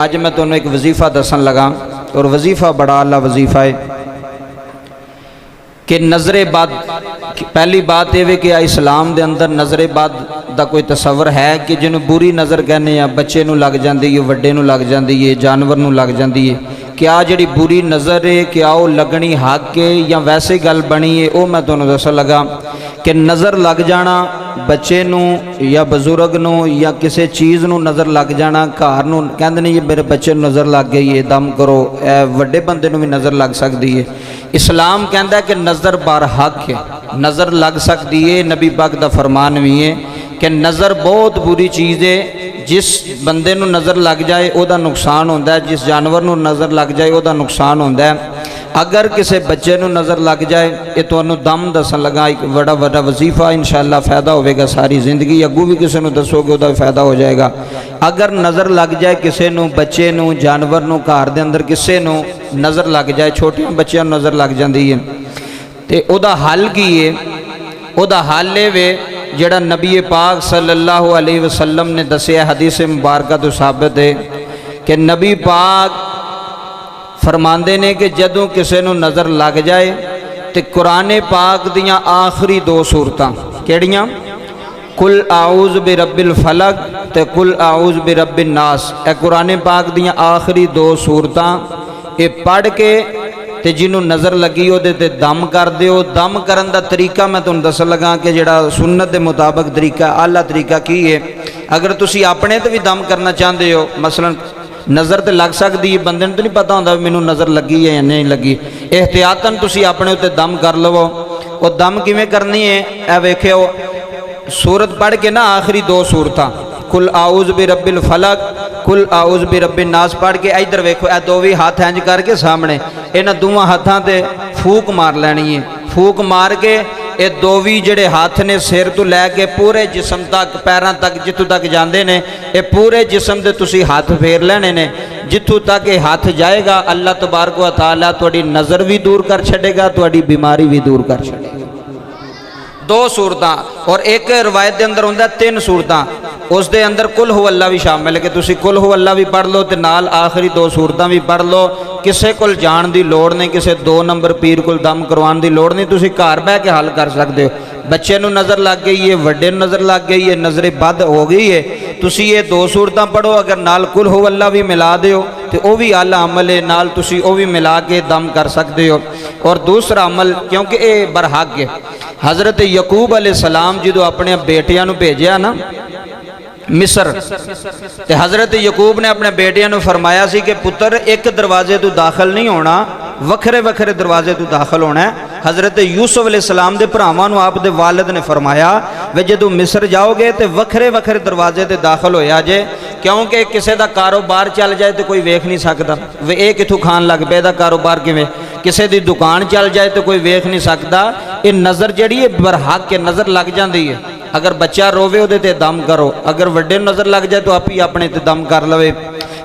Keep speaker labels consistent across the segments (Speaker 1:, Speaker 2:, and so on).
Speaker 1: अज मैं तुहानू एक वजीफ़ा दसन लगा और वजीफ़ा बड़ा आला वजीफ़ा है कि नज़रे बद। पहली बात यह कि इस्लाम के अंदर नज़रे बद का कोई तस्वर है कि जिन्होंने बुरी नज़र कहने आ बच्चे नू लग जाती है, वड्डे नू लग जाती है, जानवर नू लग जाती है। क्या जी बुरी नज़र है क्या वो लगनी हक है या वैसे गल बनी है, वो मैं तुहानू दसन लगा कि नज़र लग जाना बच्चे नू या बजुर्ग नू या किसी चीज़ नू नज़र लग जाना, घर नू कहंदे ने ये मेरे बच्चे नू नज़र लग गई है, दम करो। वड्डे बंदे नू भी नज़र लग सकती है। इस्लाम कहता है कि नज़र बार हक है, नज़र लग सकती है। नबी पाक दा फरमान भी है कि नज़र बहुत बुरी चीज़ है। जिस बंदे नू नज़र लग जाए उहदा नुकसान होंदा है, जिस जानवर नू नज़र लग जाए उहदा नुकसान होंदा है। अगर किसी बच्चे नू नज़र लग जाए, ये तुहानू दम दसन लगा एक बड़ा बड़ा वजीफ़ा, इंशाअल्लाह फ़ायदा होगा सारी ज़िंदगी। अगू भी किसी नू दसोगे उहदा फ़ायदा हो जाएगा। अगर नज़र लग जाए किसी नू, बच्चे नू, जानवर नू, घर दे अंदर किसी नू नज़र लग जाए, छोटियां बच्चियां नू नज़र लग जाती है, तो उहदा हल की है? उहदा हल ये वे जिहड़ा नबी पाक सल्लल्लाहु अलैहि वसल्लम ने दसिया, हदीस मुबारक तो साबित है कि नबी पाक फरमाते ने कि जदों किसी नू नज़र लग जाए तो कुरान पाक दियाँ आखिरी दो सूरतां केड़ियां? कुल आऊज़ बि रब्बिल फलक ते कुल आऊज़ बि रब्बिन नास। ए कुरान पाक दियाँ आखिरी दो सूरतां ये पढ़ के ते जिन्हों नज़र लगी उहदे ते दम कर दिओ। दम करन दा तरीका मैं तुहानू दस लगा कि जिहड़ा सुन्नत के मुताबिक तरीका, आला तरीका की है। अगर तुसी अपने ते भी दम करना चाहते हो, मसलन नज़र तो लग सकती है, बंदे नूं तो नहीं पता होंदा मैनूं नज़र लगी है या नहीं लगी, एहतियातन तुसी अपने उत्ते दम कर लवो। और दम किवें करनी है ए वेखिओ, सूरत पढ़ के ना आखिरी दो सूरतां कुल आऊज़ बि रब्बिल फलक कुल आऊज़ बि रब्बिन नास पढ़ के इधर वेखो, ए दो भी हाथ इंज करके सामने इन्हां दोवां हाथां ते फूक मार लैनी है। फूक मार के ये दो भी जिहड़े हाथ ने सिर तो लैके पूरे जिसम तक, पैरों तक, जितों तक जाते हैं, ये पूरे जिसम के तुसी हाथ फेर लेने ने। जितों तक ये हाथ जाएगा अल्लाह तबारक व तआला तुहाडी नज़र भी दूर कर छड़ेगा, तुहाडी बीमारी भी दूर कर छड़ेगा। दो सूरतां। और एक रवायत के अंदर होंदा तीन सूरतां, उस दे अंदर कुल हु अल्लाह भी शामिल है कि तुसी कुल हु अल्लाह भी पढ़ लो ते नाल आखिरी दो सूरतां भी पढ़ लो। किसी को जाण की लोड़ नहीं, किसी दो नंबर पीर को दम करवाने की लोड़ नहीं, तुसी घर बह के हल कर सकते हो। बच्चे नू नज़र लग गई है, वड्डे नू नज़र लग गई है, नज़रे बद हो गई है, तुसी ये दो सूरतां पढ़ो। अगर नाल कुल हु अल्लाह भी मिला दिओ तो वह भी आला अमल है, नाल तुसी वह भी मिला के दम कर सकते हो। और दूसरा अमल, क्योंकि ये बरहक है, हज़रत यकूब अलैहिस्सलाम जो अपने बेटियां नू भेजिया ना मिस्र, ते हज़रत यकूब ने अपने बेटियां नू फरमाया सी कि पुत्र एक दरवाजे तो दाखिल नहीं होना, वखरे वखरे दरवाजे तो दाखिल होना है। हज़रत यूसुफ अलैहिस्सलाम दे भरावां नू आप दे वालिद ने फरमाया वे जदों मिस्र जाओगे तो वखरे वखरे दरवाजे ते दाखिल होया जे, क्योंकि किसी का कारोबार चल जाए तो कोई वेख नहीं सकता वे ये कितों खान लग पे, दा कारोबार किवें, किसी की दुकान चल जाए तो कोई वेख नहीं सकता। ये नज़र जिहड़ी है बरहक के नज़र लग जाती है। अगर बच्चा रोवे उहदे ते दम करो, अगर वड्डे नज़र लग जाए तो आप ही अपने ते दम कर लवे।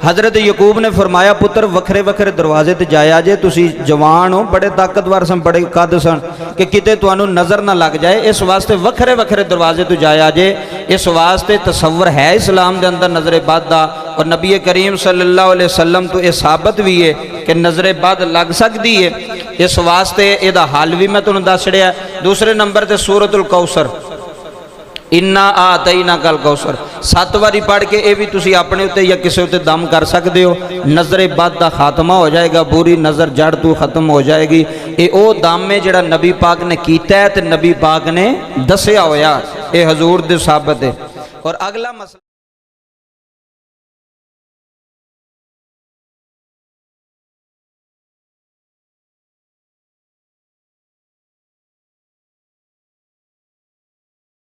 Speaker 1: हज़रत यकूब ने फरमाया पुत्र वखरे वखरे दरवाजे ते जाया जे, तुसी जवान हो, बड़े ताकतवर सन, बड़े कद सन, कि किते तुहानू नज़र ना लग जाए, इस वास्ते वखरे वखरे दरवाजे तो जाया जे। इस वास्ते तसव्वुर है इस्लाम के अंदर नज़रे बद दा। और नबी करीम सल्लल्लाहु अलैहि वसल्लम तो यह साबित भी है कि नज़रे बद लग सकती है। इस वास्ते इहदा हल भी मैं तुहानू दस छड़िया। दूसरे नंबर ते सूरतुल कौसर, इन्ना आतैना कल कौसर 7 बारी पढ़ के ये भी तुसी अपने उत्ते या किसी उत्ते दम कर सकते हो। नज़रे बद का खात्मा हो जाएगा, बुरी नज़र जड़ तो खत्म हो जाएगी। ये वो दम है जिहड़ा नबी पाक ने कीता है ते नबी पाक ने दसिया होया, ये हजूर दे साबित है। और अगला मसला